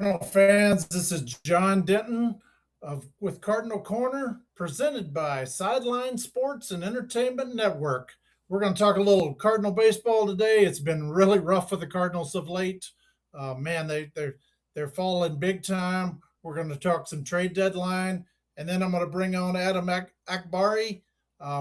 Cardinal fans, this is John Denton with Cardinal Corner, presented by Sideline Sports and Entertainment Network. We're going to talk a little Cardinal baseball today. It's been really rough for the Cardinals of late. Man, they're falling big time. We're going to talk some trade deadline, and then I'm going to bring on Adam Akbari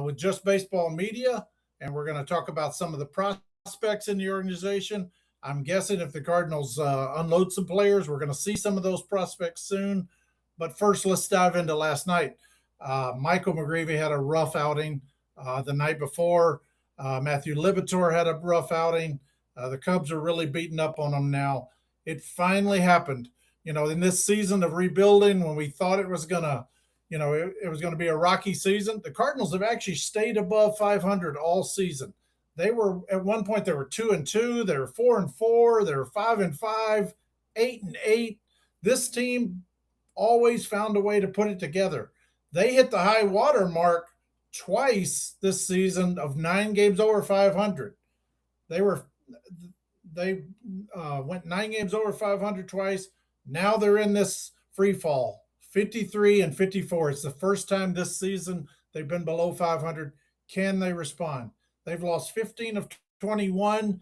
with Just Baseball Media, and we're going to talk about some of the prospects in the organization. I'm guessing if the Cardinals unload some players, we're going to see some of those prospects soon. But first, let's dive into last night. Michael McGreevy had a rough outing the night before. Matthew Libator had a rough outing. The Cubs are really beating up on them now. It finally happened. In this season of rebuilding, when we thought it was gonna, it was going to be a rocky season, the Cardinals have actually stayed above 500 all season. They were at one point they were 2-2, they were 4-4, they were 5-5, 8-8. This team always found a way to put it together. They hit the high water mark twice this season of 9 games over 500. They were they went 9 games over 500 twice. Now they're in this free fall, 53 and 54. It's the first time this season they've been below 500. Can they respond? They've lost 15 of 21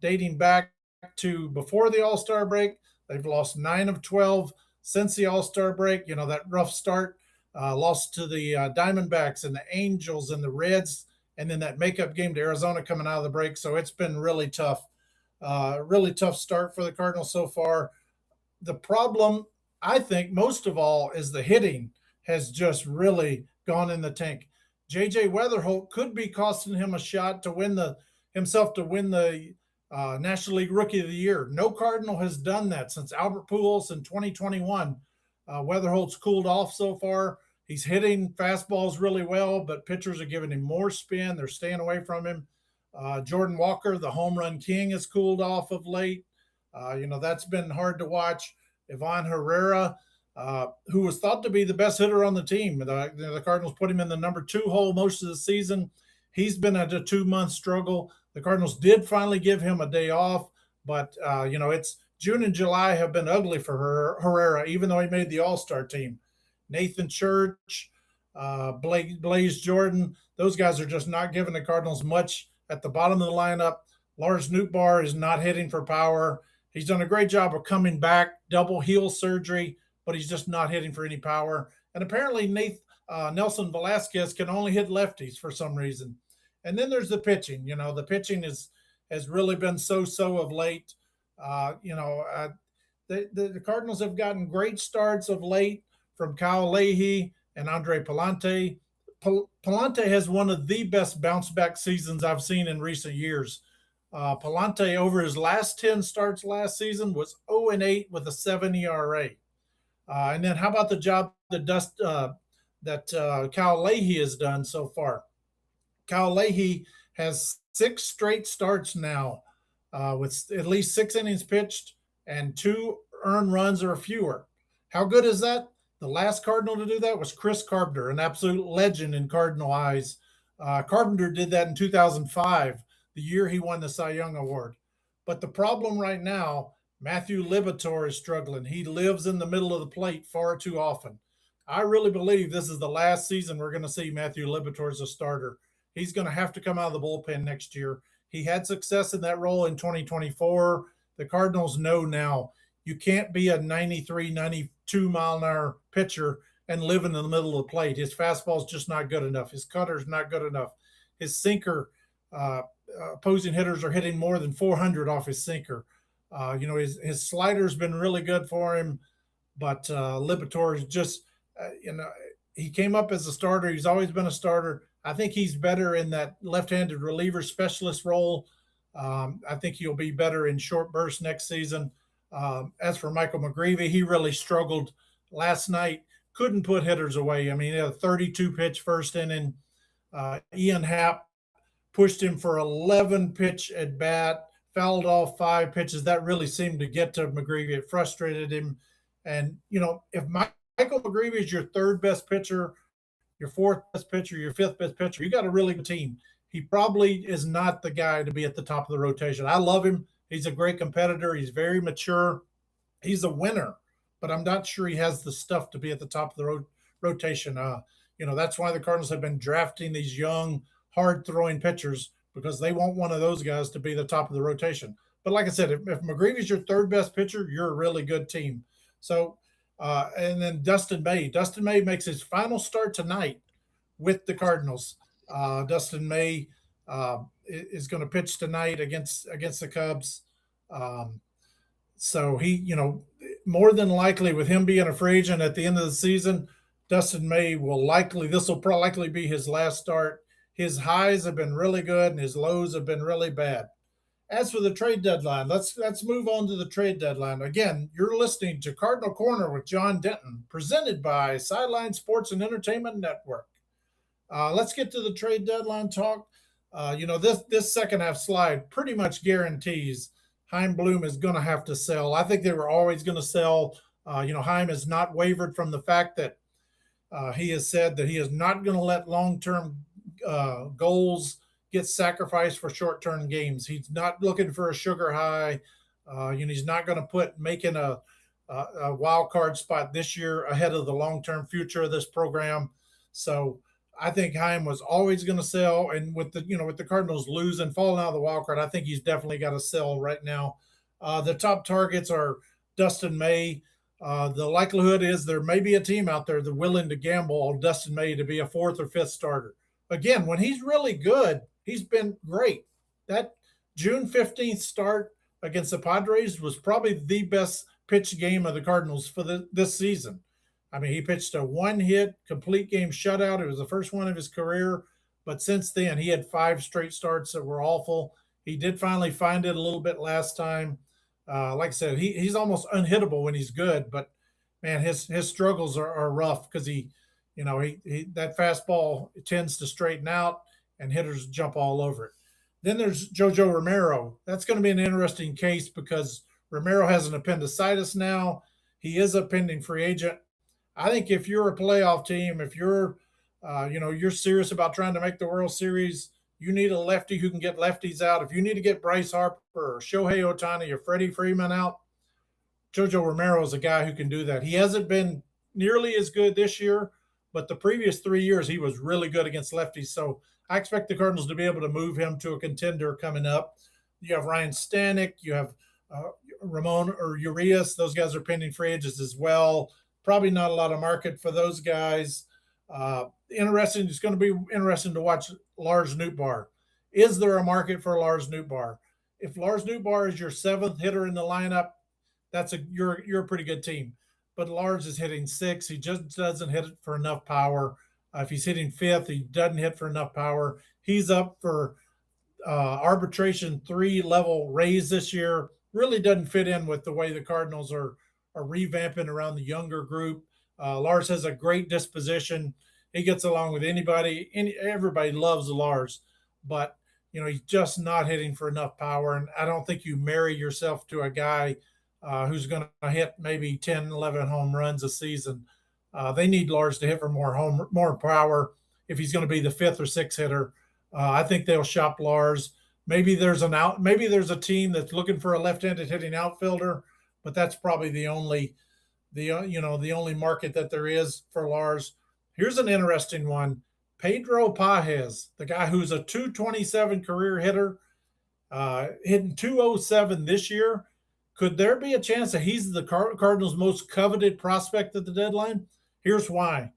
dating back to before the All-Star break. They've lost 9 of 12 since the All-Star break. That rough start, lost to the Diamondbacks and the Angels and the Reds, and then that makeup game to Arizona coming out of the break. So it's been really tough start for the Cardinals so far. The problem, I think, most of all, is the hitting has just really gone in the tank. J.J. Weatherholt could be costing him a shot to win the National League Rookie of the Year. No Cardinal has done that since Albert Pujols in 2021. Weatherholt's cooled off so far. He's hitting fastballs really well, but pitchers are giving him more spin. They're staying away from him. Jordan Walker, the home run king, has cooled off of late. That's been hard to watch. Ivan Herrera, who was thought to be the best hitter on the team. The Cardinals put him in the number 2 hole most of the season. He's been at a 2-month struggle. The Cardinals did finally give him a day off, but it's June and July have been ugly for Herrera, even though he made the All-Star team. Nathan Church, Blaze Jordan, those guys are just not giving the Cardinals much at the bottom of the lineup. Lars Nootbaar is not hitting for power. He's done a great job of coming back, double heel surgery, but he's just not hitting for any power. And apparently Nelson Velasquez can only hit lefties for some reason. And then there's the pitching. The pitching has really been so-so of late. The Cardinals have gotten great starts of late from Kyle Leahy and Andre Palante. Palante has one of the best bounce-back seasons I've seen in recent years. Palante, over his last 10 starts last season, was 0-8 with a 7 ERA. And then how about the job that Kyle Leahy has done so far? Kyle Leahy has 6 straight starts now with at least 6 innings pitched and 2 earned runs or fewer. How good is that? The last Cardinal to do that was Chris Carpenter, an absolute legend in Cardinal eyes. Carpenter did that in 2005, the year he won the Cy Young Award. But the problem right now, Matthew Libator is struggling. He lives in the middle of the plate far too often. I really believe this is the last season we're going to see Matthew Libator as a starter. He's going to have to come out of the bullpen next year. He had success in that role in 2024. The Cardinals know now you can't be a 93, 92 mile an hour pitcher and live in the middle of the plate. His fastball's just not good enough. His cutter's not good enough. His sinker, opposing hitters are hitting more than 400 off his sinker. His slider's been really good for him, but Libator is just, he came up as a starter. He's always been a starter. I think he's better in that left-handed reliever specialist role. I think he'll be better in short bursts next season. As for Michael McGreevy, he really struggled last night. Couldn't put hitters away. I mean, he had a 32-pitch first inning. Ian Happ pushed him for 11 pitch at bat, fouled off 5 pitches. That really seemed to get to McGreevy. It frustrated him. And, if Michael McGreevy is your 3rd best pitcher, your 4th best pitcher, your 5th best pitcher, you got a really good team. He probably is not the guy to be at the top of the rotation. I love him. He's a great competitor. He's very mature. He's a winner, but I'm not sure he has the stuff to be at the top of the rotation. That's why the Cardinals have been drafting these young, hard throwing pitchers because they want one of those guys to be the top of the rotation. But like I said, if McGreevy's your third best pitcher, you're a really good team. So, and then Dustin May. Dustin May makes his final start tonight with the Cardinals. Dustin May is going to pitch tonight against the Cubs. Um, so he, more than likely, with him being a free agent at the end of the season, Dustin May this will probably likely be his last start. His highs have been really good and his lows have been really bad. As for the trade deadline, let's move on to the trade deadline. Again, you're listening to Cardinal Corner with John Denton, presented by Sideline Sports and Entertainment Network. Let's get to the trade deadline talk. This second half slide pretty much guarantees Chaim Bloom is going to have to sell. I think they were always going to sell. Chaim has not wavered from the fact that he has said that he is not going to let long-term goals get sacrificed for short-term games. He's not looking for a sugar high. He's not going to put making a wild card spot this year ahead of the long-term future of this program. So I think Chaim was always going to sell, and with the Cardinals losing, falling out of the wild card, I think he's definitely got to sell right now. The top targets are Dustin May. The likelihood is there may be a team out there that's willing to gamble on Dustin May to be a fourth or fifth starter. Again, when he's really good, he's been great. That June 15th start against the Padres was probably the best pitch game of the Cardinals for this season. I mean, he pitched a one-hit, complete game shutout. It was the first one of his career. But since then, he had 5 straight starts that were awful. He did finally find it a little bit last time. Like I said, he's almost unhittable when he's good. But, man, his struggles are rough because he that fastball tends to straighten out and hitters jump all over it. Then there's JoJo Romero. That's going to be an interesting case because Romero has an appendicitis now. He is a pending free agent. I think if you're a playoff team, if you're you're serious about trying to make the World Series, you need a lefty who can get lefties out. If you need to get Bryce Harper or Shohei Ohtani or Freddie Freeman out, JoJo Romero is a guy who can do that. He hasn't been nearly as good this year, but the previous 3 years he was really good against lefties. So I expect the Cardinals to be able to move him to a contender coming up. You have Ryan Stanek, you have Ramon or Urias. Those guys are pending free agents as well. Probably not a lot of market for those guys. It's going to be interesting to watch Lars Nootbaar. Is there a market for Lars Nootbaar? If Lars Nootbaar is your 7th hitter in the lineup, you're a pretty good team. But Lars is hitting 6. He just doesn't hit it for enough power. If he's hitting 5th, he doesn't hit for enough power. He's up for arbitration 3 level raise this year. Really doesn't fit in with the way the Cardinals are revamping around the younger group. Lars has a great disposition. He gets along with anybody. Everybody loves Lars, but he's just not hitting for enough power. And I don't think you marry yourself to a guy who's going to hit maybe 10, 11 home runs a season. They need Lars to hit for more power if he's going to be the 5th or 6th hitter. I think they'll shop Lars. Maybe there's a team that's looking for a left-handed hitting outfielder, but that's probably the only market that there is for Lars. Here's an interesting one. Pedro Pages, the guy who's a 227 career hitter, hitting 207 this year. Could there be a chance that he's the Cardinals' most coveted prospect at the deadline? Here's why.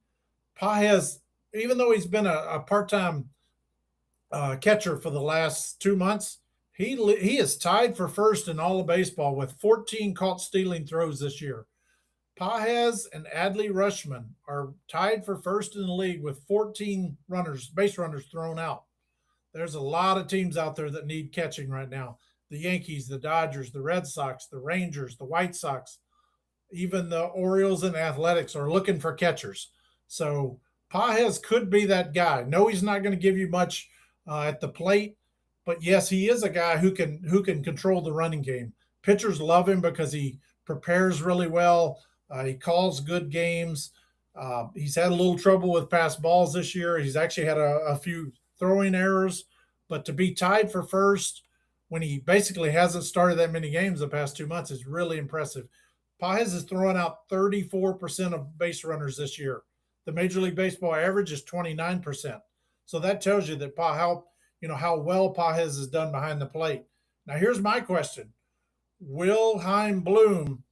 Pages, even though he's been a part-time catcher for the last 2 months, he is tied for first in all of baseball with 14 caught stealing throws this year. Pages and Adley Rutschman are tied for first in the league with 14 base runners thrown out. There's a lot of teams out there that need catching right now. The Yankees, the Dodgers, the Red Sox, the Rangers, the White Sox, even the Orioles and Athletics are looking for catchers. So Pages could be that guy. No, he's not going to give you much at the plate, but yes, he is a guy who can control the running game. Pitchers love him because he prepares really well. He calls good games. He's had a little trouble with pass balls this year. He's actually had a few throwing errors, but to be tied for first when he basically hasn't started that many games the past 2 months is really impressive. Pages is throwing out 34% of base runners this year. The Major League Baseball average is 29%. So that tells you that how well Pages has done behind the plate. Now here's my question: will Chaim Bloom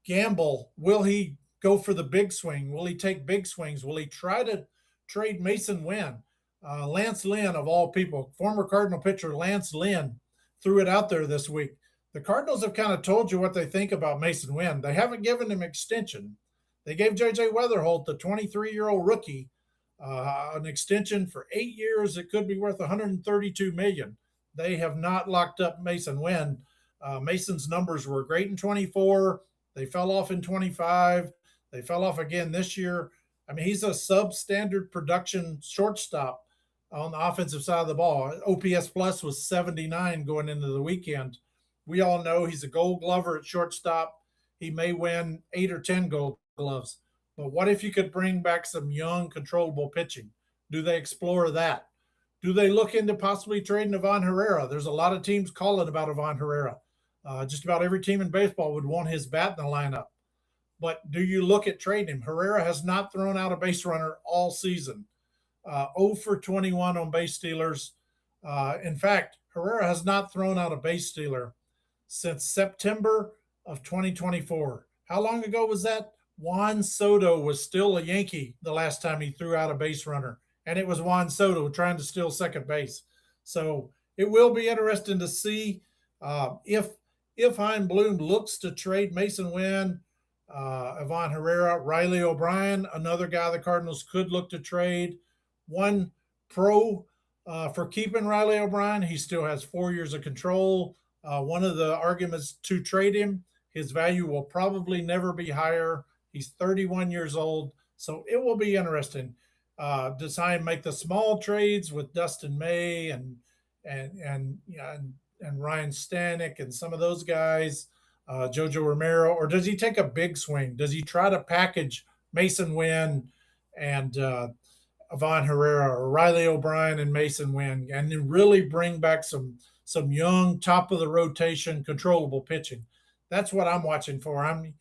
gamble? Will he go for the big swing? Will he take big swings? Will he try to trade Mason Wynn? Lance Lynn, of all people, former Cardinal pitcher Lance Lynn, threw it out there this week. The Cardinals have kind of told you what they think about Mason Wynn. They haven't given him extension. They gave J.J. Weatherholt, the 23-year-old rookie, an extension for 8 years. It could be worth $132 million. They have not locked up Mason Wynn. Mason's numbers were great in 24. They fell off in 25. They fell off again this year. I mean, he's a substandard production shortstop on the offensive side of the ball. OPS plus was 79 going into the weekend. We all know he's a gold glover at shortstop. He may win 8 or 10 gold gloves. But what if you could bring back some young, controllable pitching? Do they explore that? Do they look into possibly trading Ivan Herrera? There's a lot of teams calling about Ivan Herrera. Just about every team in baseball would want his bat in the lineup. But do you look at trading him? Herrera has not thrown out a base runner all season. 0 for 21 on base stealers. In fact, Herrera has not thrown out a base stealer since September of 2024. How long ago was that? Juan Soto was still a Yankee the last time he threw out a base runner, and it was Juan Soto trying to steal second base. So it will be interesting to see if Chaim Bloom looks to trade Mason Wynn, Ivan Herrera, Riley O'Brien, another guy the Cardinals could look to trade. One pro for keeping Riley O'Brien, he still has 4 years of control. One of the arguments to trade him, his value will probably never be higher. He's 31 years old, so it will be interesting. Does Chaim make the small trades with Dustin May and Ryan Stanek and some of those guys, Jojo Romero, or does he take a big swing? Does he try to package Mason Wynn and Ivan Herrera or Riley O'Brien and Mason Wynn, and then really bring back some young top of the rotation controllable pitching? That's what I'm watching for. I'm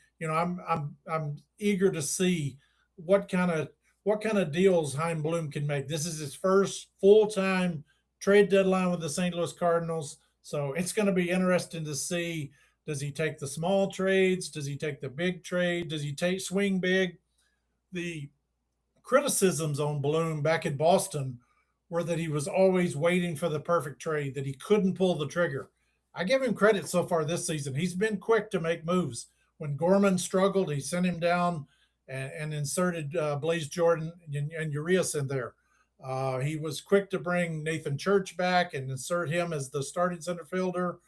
eager to see what kind of deals Chaim Bloom can make. This is his first full time trade deadline with the St. Louis Cardinals, so it's going to be interesting to see. Does he take the small trades? Does he take the big trade? Does he swing big? The criticisms on Bloom back in Boston were that he was always waiting for the perfect trade, that he couldn't pull the trigger. I give him credit so far this season. He's been quick to make moves. When Gorman struggled, he sent him down and inserted Blaze Jordan and Urias in there. He was quick to bring Nathan Church back and insert him as the starting center fielder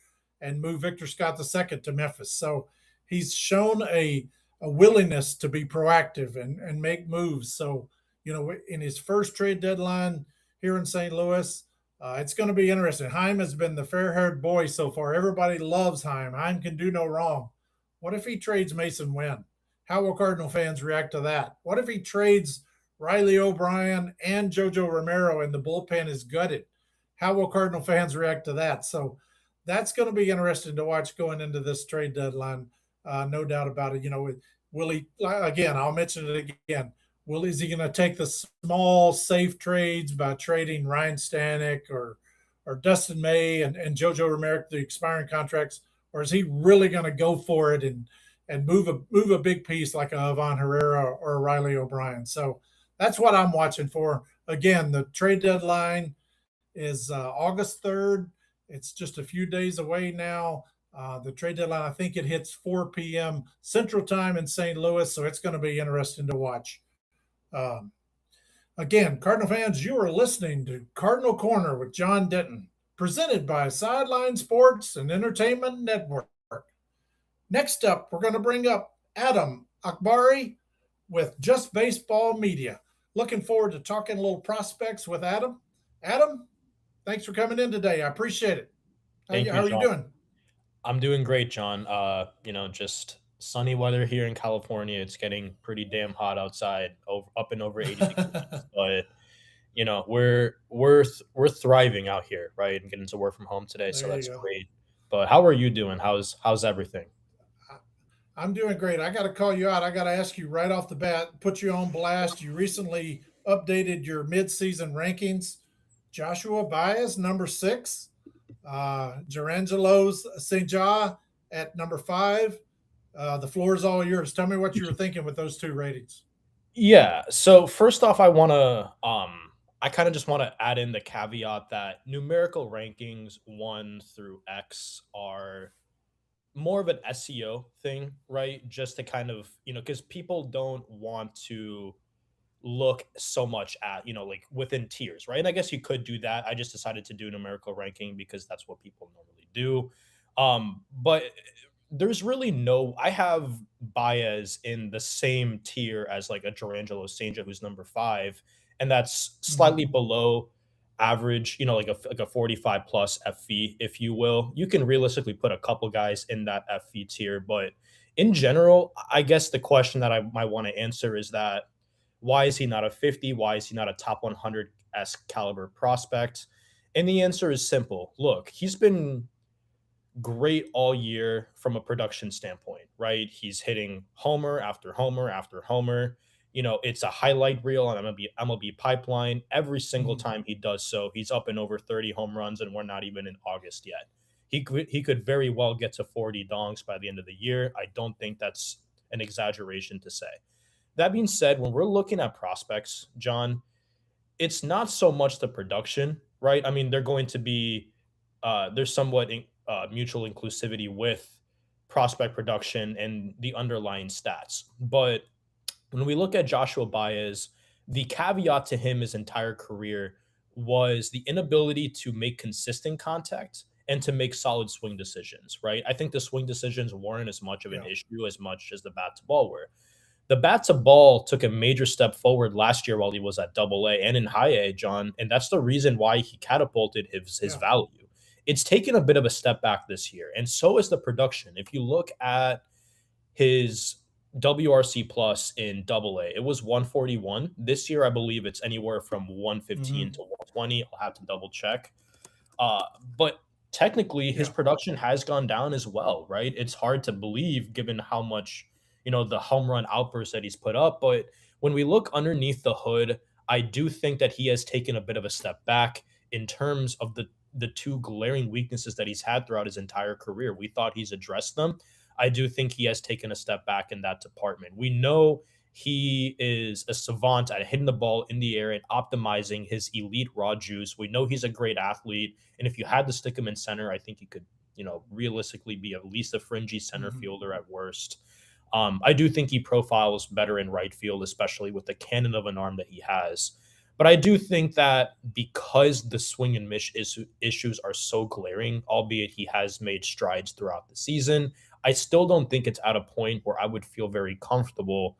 and move Victor Scott II to Memphis. So he's shown a willingness to be proactive and make moves. So, in his first trade deadline here in St. Louis, it's going to be interesting. Chaim has been the fair-haired boy so far. Everybody loves Chaim. Chaim can do no wrong. What if he trades Mason Wynn? How will Cardinal fans react to that? What if he trades Riley O'Brien and Jojo Romero and the bullpen is gutted? How will Cardinal fans react to that? So that's going to be interesting to watch going into this trade deadline. No doubt about it. Will he, again, I'll mention it again. Is he going to take the small, safe trades by trading Ryan Stanek or Dustin May and Jojo Romero, the expiring contracts, or is he really going to go for it and move a big piece like a Ivan Herrera or a Riley O'Brien? So that's what I'm watching for. Again, the trade deadline is August 3rd. It's just a few days away now. The trade deadline, I think it hits 4 p.m. Central Time in St. Louis, so it's going to be interesting to watch. Again, Cardinal fans, you are listening to Cardinal Corner with John Denton, presented by Sideline Sports and Entertainment Network. Next up, we're going to bring up Adam Akbari with Just Baseball Media. Looking forward to talking a little prospects with Adam. Adam, thanks for coming in today. I appreciate it. Thank you, How are you John. doing? I'm doing great, John. Just sunny weather here in California. It's getting pretty damn hot outside, up and over 80 degrees. But we're thriving out here, right? And getting to work from home today, so There you that's go. great. But how are you doing? How's everything? I'm doing great. I got to call you out. I got to ask you right off the bat, put you on blast. You recently updated your midseason rankings. Joshua Baez, number 6. Gerangelo's St. Jah at number 5. The floor is all yours. Tell me what you were thinking with those two ratings. Yeah. So first off, I kind of just want to add in the caveat that numerical rankings 1 through X are more of an SEO thing, right? Just to kind of, because people don't want to look so much at, like within tiers, right? And I guess you could do that. I just decided to do numerical ranking because that's what people normally do. But there's really no, I have Baez in the same tier as like a Durangelo Sanja, who's number 5, and that's Mm-hmm. slightly below average, like a 45 plus FV, if you will. You can realistically put a couple guys in that FV tier, but in general, I guess the question that I might want to answer is that why is he not a 50? Why is he not a top 100 S caliber prospect? And the answer is simple. Look, he's been great all year from a production standpoint, right? He's hitting homer after homer after homer. It's a highlight reel on MLB Pipeline. Every single Mm-hmm. time he does so, he's up and over 30 home runs, and we're not even in August yet. He could very well get to 40 dongs by the end of the year. I don't think that's an exaggeration to say. That being said, when we're looking at prospects, John, it's not so much the production, right? I mean, they're going to be there's somewhat mutual inclusivity with prospect production and the underlying stats. But when we look at Joshua Baez, the caveat to him his entire career was the inability to make consistent contact and to make solid swing decisions, right? I think the swing decisions weren't as much of an Yeah. issue as much as the bat to ball were. The bat to ball took a major step forward last year while he was at Double A and in High A, John, and that's the reason why he catapulted his Yeah. value. It's taken a bit of a step back this year, and so is the production. If you look at his WRC plus in Double A, it was 141. This year, I believe it's anywhere from 115 Mm-hmm. to 120. I'll have to double check. Uh, but technically, his Yeah. production has gone down as well, right? It's hard to believe given how much, the home run outburst that he's put up. But when we look underneath the hood, I do think that he has taken a bit of a step back in terms of the two glaring weaknesses that he's had throughout his entire career. We thought he's addressed them. I do think he has taken a step back in that department. We know he is a savant at hitting the ball in the air and optimizing his elite raw juice. We know he's a great athlete. And if you had to stick him in center, I think he could, realistically be at least a fringy center Mm-hmm. fielder at worst. I do think he profiles better in right field, especially with the cannon of an arm that he has. But I do think that because the swing and miss issues are so glaring, albeit he has made strides throughout the season, I still don't think it's at a point where I would feel very comfortable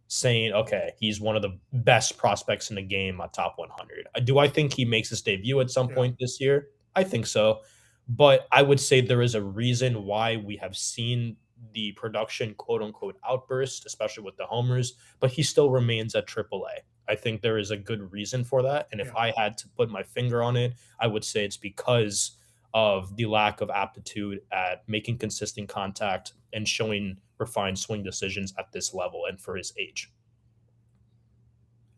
saying, okay, he's one of the best prospects in the game at top 100. Do I think he makes his debut at some Yeah. point this year? I think so. But I would say there is a reason why we have seen the production quote unquote outburst, especially with the homers, but he still remains at AAA. I think there is a good reason for that. And if Yeah. I had to put my finger on it, I would say it's because of the lack of aptitude at making consistent contact and showing refined swing decisions at this level and for his age.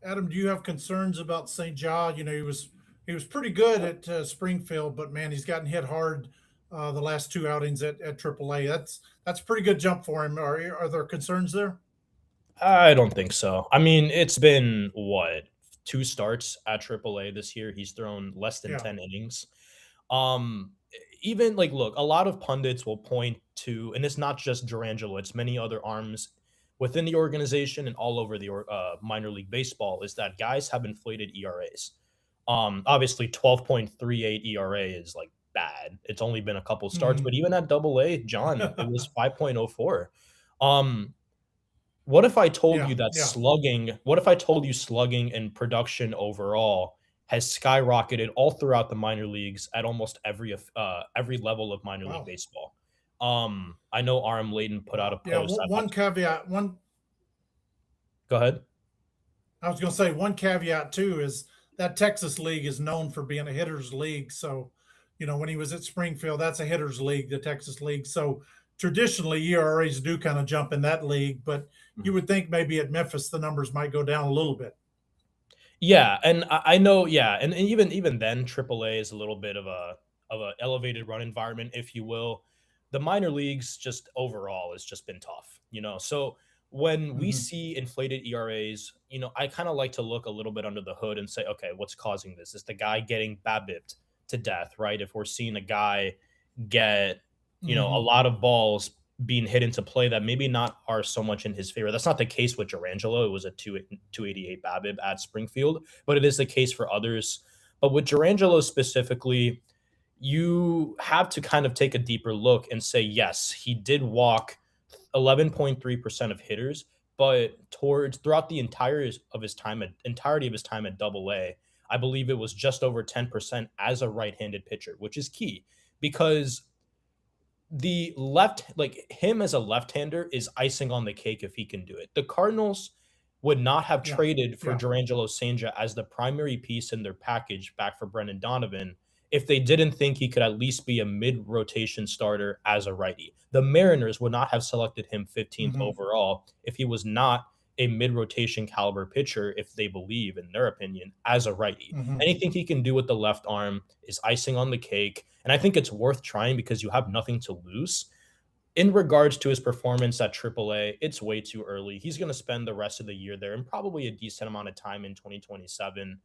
Adam, do you have concerns about St. John? He was pretty good at Springfield, but man, he's gotten hit hard the last two outings at AAA. That's a pretty good jump for him. Are there concerns there? I don't think so. I mean, it's been what, 2 starts at AAA this year. He's thrown less than Yeah. 10 innings. Um, Even like, look, a lot of pundits will point to, and it's not just Durangelo, it's many other arms within the organization and all over the minor league baseball, is that guys have inflated ERAs. Obviously, 12.38 ERA is like bad. It's only been a couple starts, Mm-hmm. but even at Double A, John, it was 5.04. Um, what if I told Yeah. you that Yeah. slugging and production overall has skyrocketed all throughout the minor leagues at almost every level of minor league Wow. baseball? I know RM Layton put out a Wow. Yeah. post. I'd have One to caveat. One go ahead. I was going to say one caveat too is that Texas league is known for being a hitters league. So, when he was at Springfield, that's a hitters league, the Texas league. So traditionally ERAs do kind of jump in that league, but you would think maybe at Memphis the numbers might go down a little bit. Yeah, and I know, yeah, and even then, AAA is a little bit of a elevated run environment, if you will. The minor leagues just overall has just been tough, you know. So when we Mm-hmm. see inflated ERAs, you know, I kind of like to look a little bit under the hood and say, okay, what's causing this? Is the guy getting BABIP'd to death, right? If we're seeing a guy get, you know, a Mm-hmm. lot of balls being hit into play that maybe not are so much in his favor. That's not the case with Durangelo. It was a 288 BABIP at Springfield, but it is the case for others. But with Durangelo specifically, you have to kind of take a deeper look and say, yes, he did walk 11.3% of hitters, but towards throughout the entirety of his time at Double A, I believe it was just over 10% as a right-handed pitcher, which is key because the left, like him as a left-hander, is icing on the cake if he can do it. The Cardinals would not have Yeah. traded for Yeah. Durangelo Sanja as the primary piece in their package back for Brendan Donovan if they didn't think he could at least be a mid-rotation starter as a righty. The Mariners would not have selected him 15th Mm-hmm. overall if he was not a mid-rotation caliber pitcher, if they believe, in their opinion, as a righty. Mm-hmm. Anything he can do with the left arm is icing on the cake. And I think it's worth trying because you have nothing to lose. In regards to his performance at AAA, it's way too early. He's going to spend the rest of the year there and probably a decent amount of time in 2027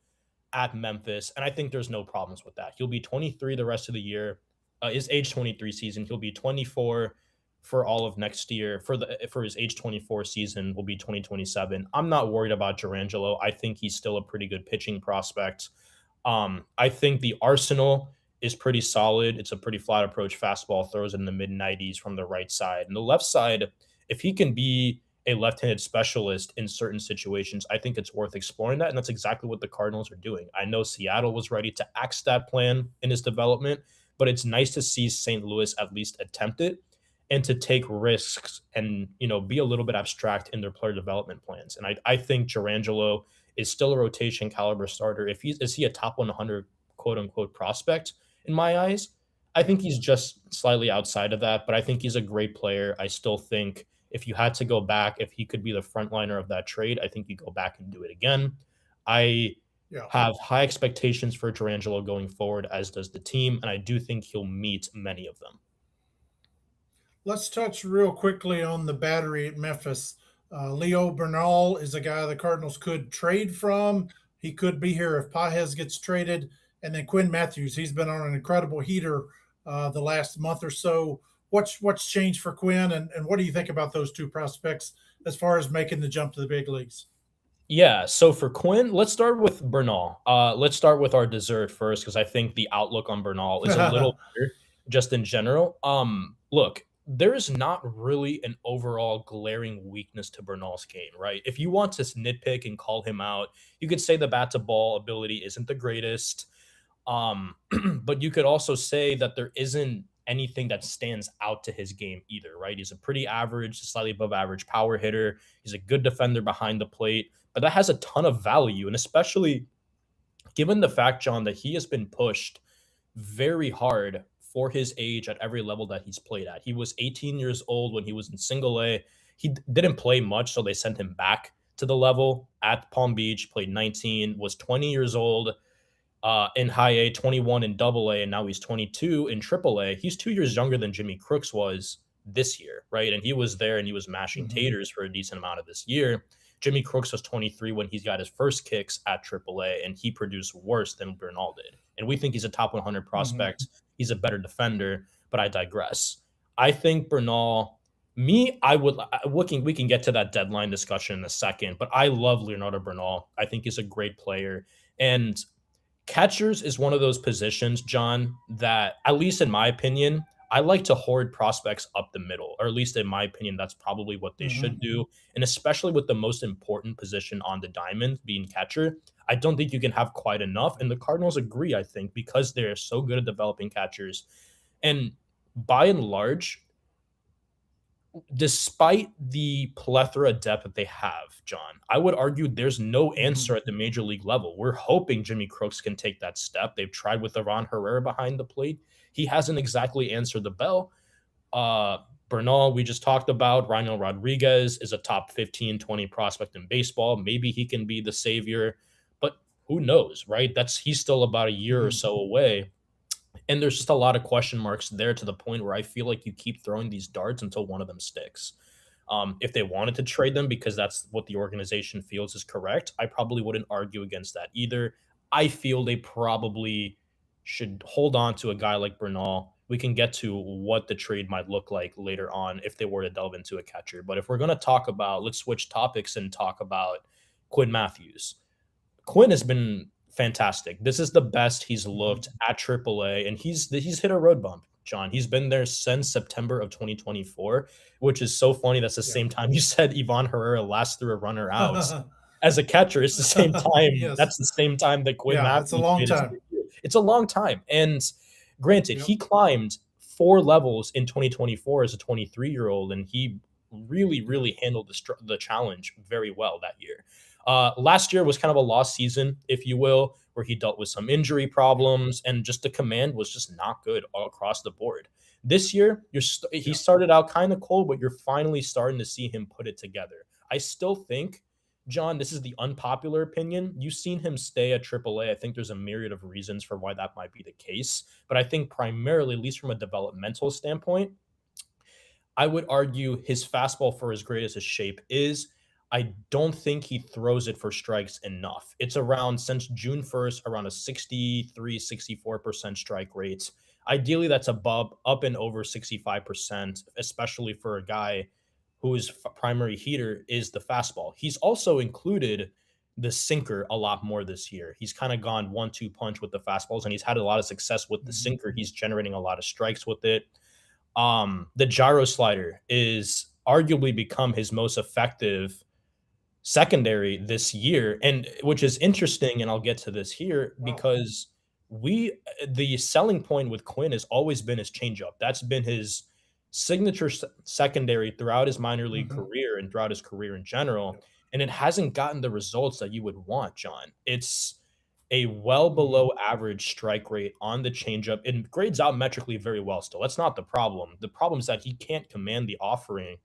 at Memphis. And I think there's no problems with that. He'll be 23 the rest of the year. His age 23 season, he'll be 24 for all of next year. For his age 24 season will be 2027. I'm not worried about Durangelo. I think he's still a pretty good pitching prospect. I think the arsenal is pretty solid. It's a pretty flat approach fastball, throws in the mid 90s from the right side. And the left side, if he can be a left-handed specialist in certain situations, I think it's worth exploring that. And that's exactly what the Cardinals are doing. I know Seattle was ready to axe that plan in his development, but it's nice to see St. Louis at least attempt it and to take risks and, you know, be a little bit abstract in their player development plans. And I think Durangelo is still a rotation caliber starter. If he's is he a top 100 quote unquote prospect in my eyes? I think he's just slightly outside of that, but I think he's a great player. I still think if you had to go back, if he could be the frontliner of that trade, I think you go back and do it again. I Yeah. have high expectations for Durangelo going forward, as does the team, and I do think he'll meet many of them. Let's touch real quickly on the battery at Memphis. Leo Bernal is a guy the Cardinals could trade from. He could be here if Pajes gets traded. And then Quinn Matthews, he's been on an incredible heater the last month or so. What's changed for Quinn, and what do you think about those two prospects as far as making the jump to the big leagues? Yeah, so for Quinn, let's start with Bernal. Let's start with our dessert first because I think the outlook on Bernal is a little better just in general. Look, there is not really an overall glaring weakness to Bernal's game, right? If you want to nitpick and call him out, you could say the bat to ball ability isn't the greatest. Um, but you could also say that there isn't anything that stands out to his game either, right? He's a pretty average, slightly above average power hitter. He's a good defender behind the plate, but that has a ton of value. And especially given the fact, John, that he has been pushed very hard for his age at every level that he's played at. He was 18 years old when he was in single A. He didn't play much, so they sent him back to the level at Palm Beach, played 19, was 20 years old in high A, 21 in double A, and now he's 22 in triple A. He's 2 years younger than Jimmy Crooks was this year, right? And he was there and he was mashing Mm-hmm. taters for a decent amount of this year. Jimmy Crooks was 23 when he's got his first kicks at triple A, and he produced worse than Bernal did. And we think he's a top 100 Mm-hmm. prospect. He's a better defender, but I digress. I think Bernal, me, I would, we can get to that deadline discussion in a second, but I love Leonardo Bernal. I think he's a great player. And catchers is one of those positions, John, that at least in my opinion, I like to hoard prospects up the middle, or at least in my opinion, that's probably what they Mm-hmm. should do. And especially with the most important position on the diamond being catcher, I don't think you can have quite enough. And the Cardinals agree, I think, because they're so good at developing catchers. And by and large, despite the plethora of depth that they have, John, I would argue there's no Mm-hmm. answer at the major league level. We're hoping Jimmy Crooks can take that step. They've tried with Iran Herrera behind the plate. He hasn't exactly answered the bell. Uh, Bernal, we just talked about. Ryan Rodriguez is a top 15, 20 prospect in baseball. Maybe he can be the savior, but who knows, right? He's still about a year or Mhm. so away. And there's just a lot of question marks there to the point where I feel like you keep throwing these darts until one of them sticks. If they wanted to trade them because that's what the organization feels is correct, I probably wouldn't argue against that either. I feel they probably should hold on to a guy like Bernal. We can get to what the trade might look like later on if they were to delve into a catcher. But if we're going to talk about, let's switch topics and talk about Quinn Matthews. Quinn has been fantastic. This is the best he's looked Mhm. at AAA, and he's hit a road bump, John. He's been there since September of 2024, which is so funny. That's the Yeah. same time you said Ivan Herrera last threw a runner out as a catcher. It's the same time. Yes. That's the same time that Quinn Yeah, it's a Matthews long made his time. debut. It's a long time, and granted, Yep. he climbed 4 levels in 2024 as a 23-year-old, and he really, Yep. really handled the challenge very well that year. Last year was kind of a lost season, if you will, where he dealt with some injury Yep. problems and just the command was just not good all across the board. This year, he Yep. started out kind of cold, but you're finally starting to see him put it together. I still think, John, this is the unpopular opinion. You've seen him stay at AAA. I think there's a myriad of reasons for why that might be the case. But I think primarily, at least from a developmental standpoint, I would argue his fastball, for as great as his shape is, I don't think he throws it for strikes enough. It's around, since June 1st, around a 63, 64% strike rate. Ideally, that's above, up and over 65%, especially for a guy whose primary heater is the fastball. He's also included the sinker a lot more this year. He's kind of gone 1-2 punch with the fastballs, and he's had a lot of success with the Mhm. sinker. He's generating a lot of strikes with it. The gyro slider is arguably become his most effective secondary this year, and which is interesting, and I'll get to this here Wow. because the selling point with Quinn has always been his changeup. That's been his signature secondary throughout his minor league Mhm. career and throughout his career in general, Yep. and it hasn't gotten the results that you would want, John. It's a well Mhm. below average strike rate on the changeup. It grades out metrically very well still. That's not the problem. The problem is that he can't command the offering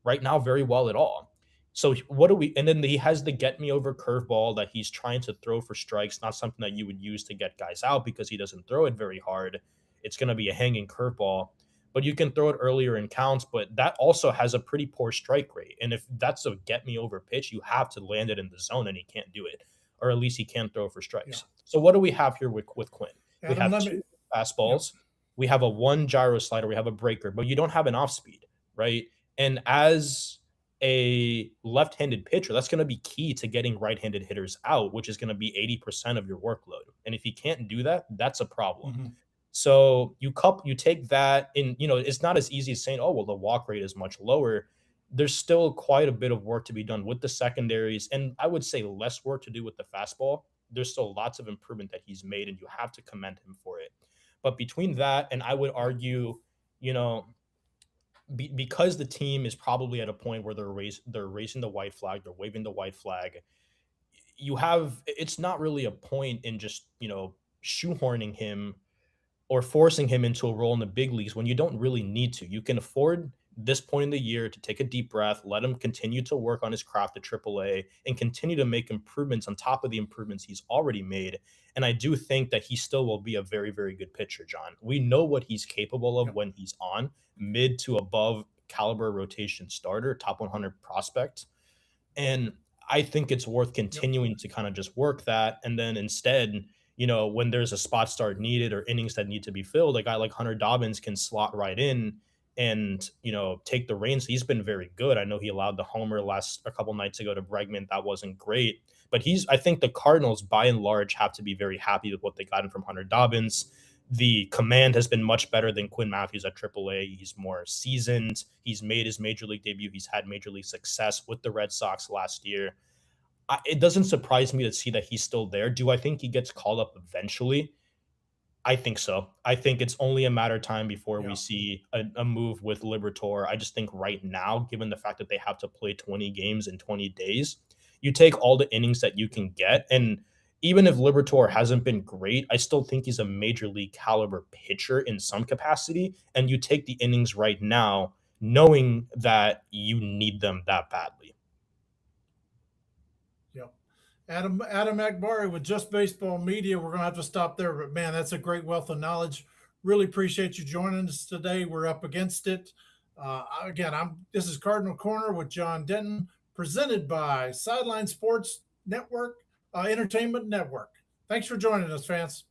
right now very well at all. So what do we? And then he has the get me over curveball that he's trying to throw for strikes, not something that you would use to get guys out because he doesn't throw it very hard. It's going to be a hanging curveball, but you can throw it earlier in counts. But that also has a pretty poor strike rate. And if that's a get me over pitch, you have to land it in the zone, and he can't do it, or at least he can't throw for Yeah. strikes. So what do we have here with Quinn? We Adam, have let two me. Yep. fastballs, we have a one gyro slider, we have a breaker, but you don't have an off speed, right? And as a left-handed pitcher, that's going to be key to getting right-handed hitters out, which is going to be 80% of your workload. And if you can't do that, that's a problem. Mhm. So you take that in, it's not as easy as saying, oh, well, the walk rate is much lower. There's still quite a bit of work to be done with the secondaries, and I would say less work to do with the fastball. There's still lots of improvement that he's made, and you have to commend him for it. But between that, and I would Yep. argue, you know, because the team is probably at a point where they're raising the white flag, they're waving the white flag. It's not really a point in just shoehorning him or forcing him into a role in the big leagues when you don't really need to. You can afford this point in the year to take a deep breath, let him continue to work on his craft at AAA, and continue to make improvements on top of the improvements he's already made. And I do think that he still will be a very, very good pitcher, John. We know what he's capable of Yep. when he's on mid to above caliber rotation starter, top 100 prospect. And I think it's worth Yep. continuing to kind of just work that. And then instead, when there's a spot start needed or innings that need to be filled, a guy like Hunter Dobbins can slot right in and, take the reins. He's been very good. I know he allowed the homer last a couple nights ago to Bregman. That wasn't great. But I think the Cardinals by and large have to be very happy with what they got from Hunter Dobbins. The command has been much better than Quinn Matthews at AAA. He's more seasoned. He's made his major league debut. He's had major league success with the Red Sox last year. It doesn't surprise me to see that he's still there. Do I think he gets called up eventually? I think so. I think it's only a matter of time before we Yeah. see a move with Liberatore. I just think right now, given the fact that they have to play 20 games in 20 days, you take all the innings that you can get. And even if Liberatore hasn't been great, I still think he's a major league caliber pitcher in some capacity. And you take the innings right now knowing that you need them that badly. Yep. Adam Akbari with Just Baseball Media. We're gonna have to stop there, but man, that's a great wealth of knowledge. Really appreciate you joining us today. We're up against it. Again, this is Cardinal Corner with John Denton, presented by Sideline Sports Network, Entertainment Network. Thanks for joining us, fans.